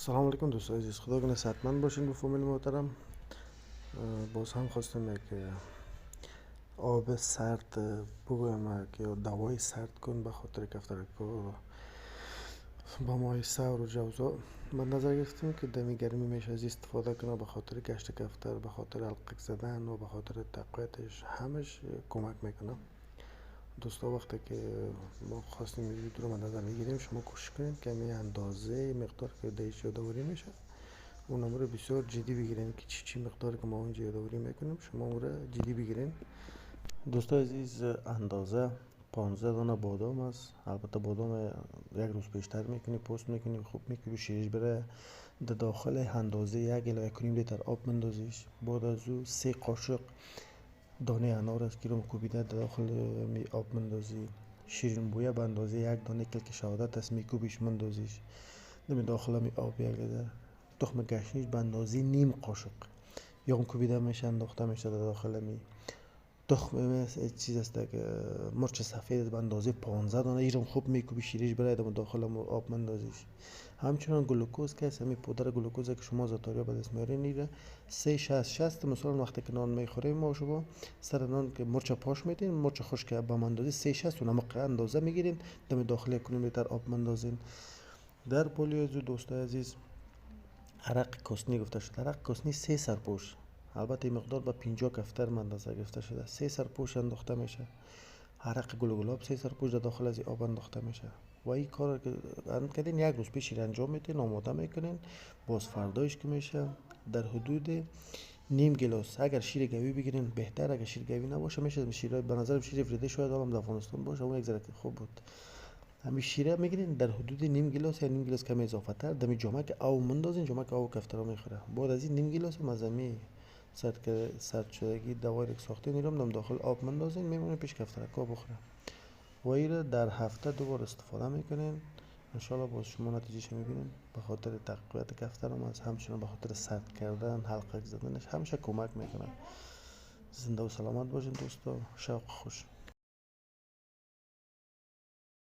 سلام علیکم دوستان عزیز، خدا کنه صحتمند باشین. به فامیل محترم باز هم خواستم یک آب سرد بگویم که دوای سرد کن به خاطر کفترکا با ماه سور و جوزا. من نظر گرفتیم که دمی گرمی میشه از استفاده کنه به خاطر گشت کفتر، به خاطر علقک زدن و به خاطر تقویتش همش کمک میکنه. دوستا وقتی که ما خواستیم این ویدیو رو نظر میگیریم، شما کوشش کنید که می اندازه مقدار که دیش یادآوری میشه اون رو بسیار جدی بگیرین که چی مقدار که ما اونجا یادآوری میکنیم شما اون رو جدی بگیرین. دوستان عزیز، اندازه 15 دانه بادام است. البته بادام یک روز پیشتر میکنی، پست میکنی، خوب میکنی شیرش بره در داخل اندازه 1 لیتر آب مندازیش. بعد از او 3 قاشق دانه انار است که رو کوبیده در داخل می آب مندازی. شیرین بویه به اندازه 1 دانه کلک شهادت است میکوبیش مندازیش در داخل می آب 1 لیتر. تخم گشنیش به اندازه نیم قاشق یا اون کوبیده میشه انداخته میشه در داخل می تخم چیز است که مرچ سفید به اندازه 15 دانه ایرم خوب میکوبی شیرش برای در داخل آب مندازیش. همچنان گلوکوز که است، همین پودر گلوکوز که شما زاتاریا به دست میارین ایره 360 مثلا وقتی که نان میخوریم ما شما سر نان که مرچ پاش میدین، مرچ خشک به اندازه 360 نمک اندازه میگیرین در داخل 1 لیتر آب مندازین. در پولیوزو دوستای عزیز عرق کاسنی گفته شده. عرق کاسنی 3 سرپوش، البته این مقدار به 50 کفتر اندازه گرفته شده. 3 سرپوش انداخته میشه. عرق گلگلاب 3 سرپوش در داخل از آب انداخته میشه و این کار که کردین 1 روز پیش انجام میدین، آماده میکنین. باز فردایش که میشه در حدود نیم گلاس اگر شیر گوی بگیرین بهتر، اگر شیر گوی نباشه میشه شیر به نظر شیر فریده شاید هم در افغانستان باشه اون یک ذره خوب بود. همین شیره میگیرین در حدود نیم گلاس یا نیم گلاس کمی اضافه تر دمی جامک او مندازین، جامک او کفترا میخوره. بعد از این نیم گلاس مزمی سرد شدگی دوای رو ساختین ایرم دم داخل آب مندازین میمونه پیش کفترکا بخوره و این در هفته 2 بار استفاده میکنین. انشالله باز شما نتیجهش میبینین. به خاطر تقویت کفترم از همچنان به خاطر سرد کردن حلقه زدنش همیشه کمک میکنه. زنده و سلامت باشین دوستا، شوق خوش.